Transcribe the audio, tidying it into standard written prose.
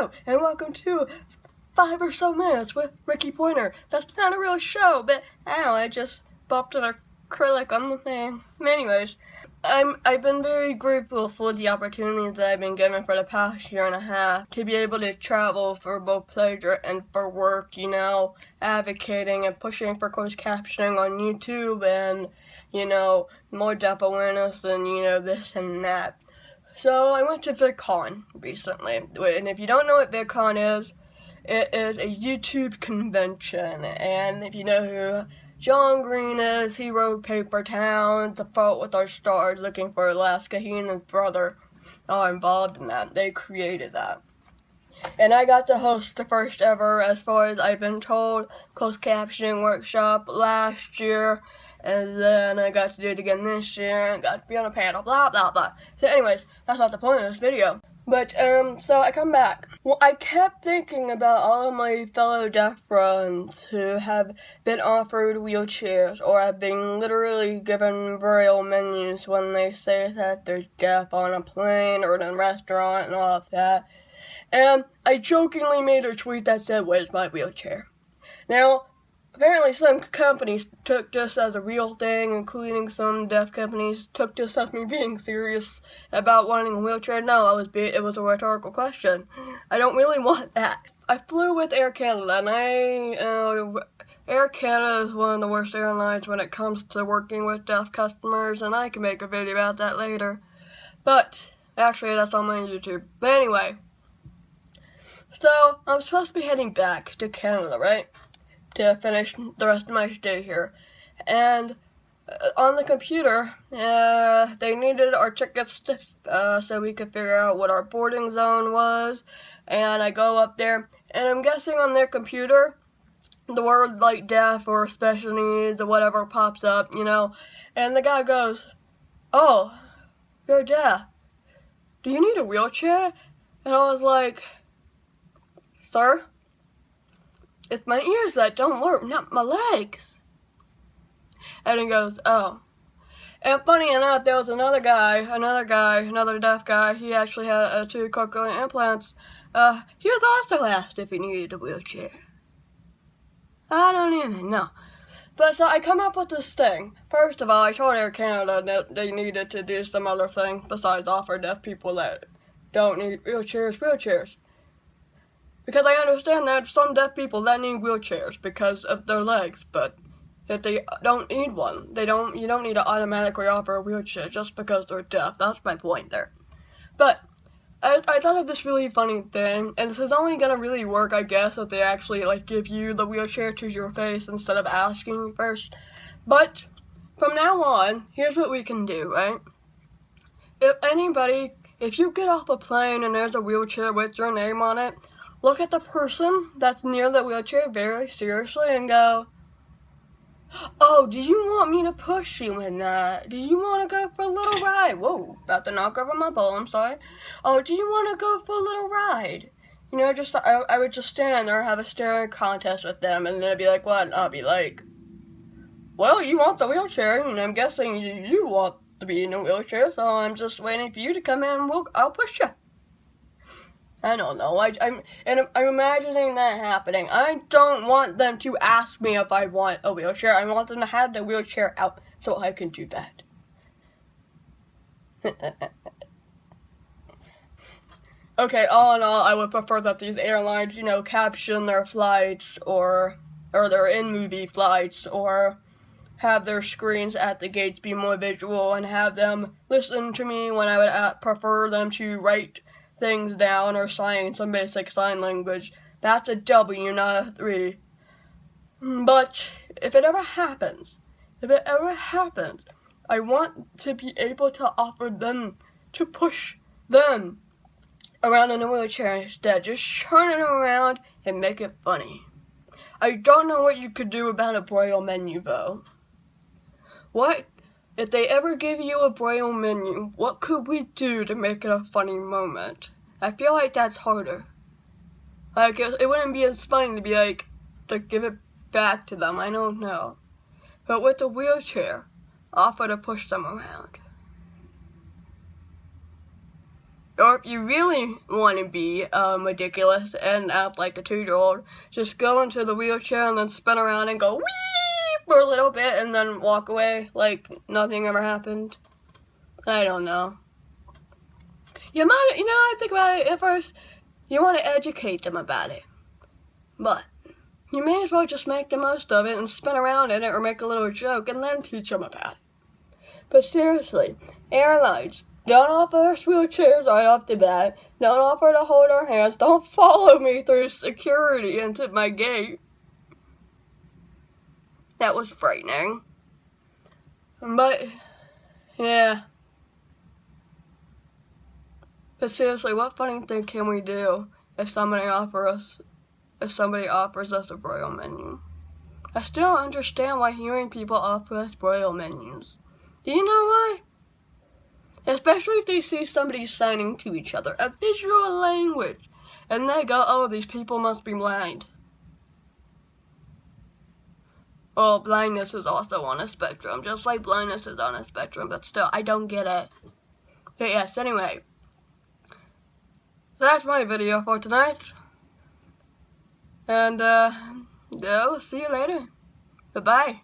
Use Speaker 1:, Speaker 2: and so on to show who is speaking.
Speaker 1: Hello, and welcome to 5 or so minutes with Ricky Pointer. That's not a real show, but I just bumped an acrylic on the thing. Anyways, I've been very grateful for the opportunities that I've been given for the past year and a half to be able to travel for both pleasure and for work, advocating and pushing for closed captioning on YouTube and, more deaf awareness and, this and that. So I went to VidCon recently, and if you don't know what VidCon is, it is a YouTube convention, and if you know who John Green is, he wrote Paper Towns, The Fault with Our Stars, Looking for Alaska. He and his brother are involved in that. They created that. And I got to host the first ever, as far as I've been told, closed captioning workshop last year. And then I got to do it again this year, and got to be on a panel, blah, blah, blah. So anyways, that's not the point of this video. But, so I come back. Well, I kept thinking about all of my fellow deaf friends who have been offered wheelchairs, or have been literally given braille menus when they say that they're deaf on a plane, or in a restaurant, and all of that. And I jokingly made a tweet that said, "Where's my wheelchair?" Now, apparently some companies took this as a real thing, including some deaf companies took this as me being serious about wanting a wheelchair. No, it was a rhetorical question. I don't really want that. I flew with Air Canada, and Air Canada is one of the worst airlines when it comes to working with deaf customers, and I can make a video about that later. But, actually, that's on my YouTube. But anyway, so I'm supposed to be heading back to Canada, right? To finish the rest of my stay here. And on the computer, they needed our tickets so we could figure out what our boarding zone was. And I go up there, and I'm guessing on their computer, the word like deaf or special needs or whatever pops up, And the guy goes, "Oh, you're deaf. Do you need a wheelchair?" And I was like, "Sir? It's my ears that don't work, not my legs." And he goes, "Oh." And funny enough, there was another deaf guy. He actually had 2 cochlear implants. He was also asked if he needed a wheelchair. I don't even know. But so I come up with this thing. First of all, I told Air Canada that they needed to do some other thing besides offer deaf people that don't need wheelchairs. Because I understand that some deaf people that need wheelchairs because of their legs, but if they don't need one, you don't need to automatically offer a wheelchair just because they're deaf. That's my point there. But I thought of this really funny thing, and this is only gonna really work, I guess, if they actually give you the wheelchair to your face instead of asking you first. But from now on, here's what we can do, right? If you get off a plane and there's a wheelchair with your name on it, look at the person that's near the wheelchair very seriously and go, "Oh, do you want me to push you in that? Do you want to go for a little ride?" Whoa, about to knock over my bowl, I'm sorry. "Oh, do you want to go for a little ride?" I would just stand there and have a staring contest with them, and they'd be like, "What?" And I'll be like, "Well, you want the wheelchair, and I'm guessing you want to be in a wheelchair, so I'm just waiting for you to come in, and I'll push you." I don't know. I'm imagining that happening. I don't want them to ask me if I want a wheelchair. I want them to have the wheelchair out so I can do that. Okay, all in all, I would prefer that these airlines, caption their flights or their in-movie flights, or have their screens at the gates be more visual, and have them listen to me when I would prefer them to write things down or some basic sign language. That's a W, not a 3. But if it ever happens, I want to be able to offer them, to push them around in a wheelchair instead. Just turn it around and make it funny. I don't know what you could do about a braille menu, though. If they ever give you a braille menu, what could we do to make it a funny moment? I feel like that's harder. It wouldn't be as funny to be to give it back to them, I don't know. But with a wheelchair, offer to push them around. Or if you really want to be ridiculous and act like a 2-year-old, just go into the wheelchair and then spin around and go wee for a little bit and then walk away like nothing ever happened. I don't know. I think about it, at first, you want to educate them about it. But you may as well just make the most of it and spin around in it or make a little joke and then teach them about it. But seriously, airlines, don't offer us wheelchairs right off the bat. Don't offer to hold our hands. Don't follow me through security into my gate. That was frightening. But, yeah. But seriously, what funny thing can we do if somebody offers us a Braille menu? I still don't understand why hearing people offer us Braille menus. Do you know why? Especially if they see somebody signing to each other, a visual language, and they go, oh, these people must be blind. Well, blindness is also on a spectrum, just like blindness is on a spectrum, but still, I don't get it. But yes, anyway. That's my video for tonight. And, we'll see you later. Bye-bye.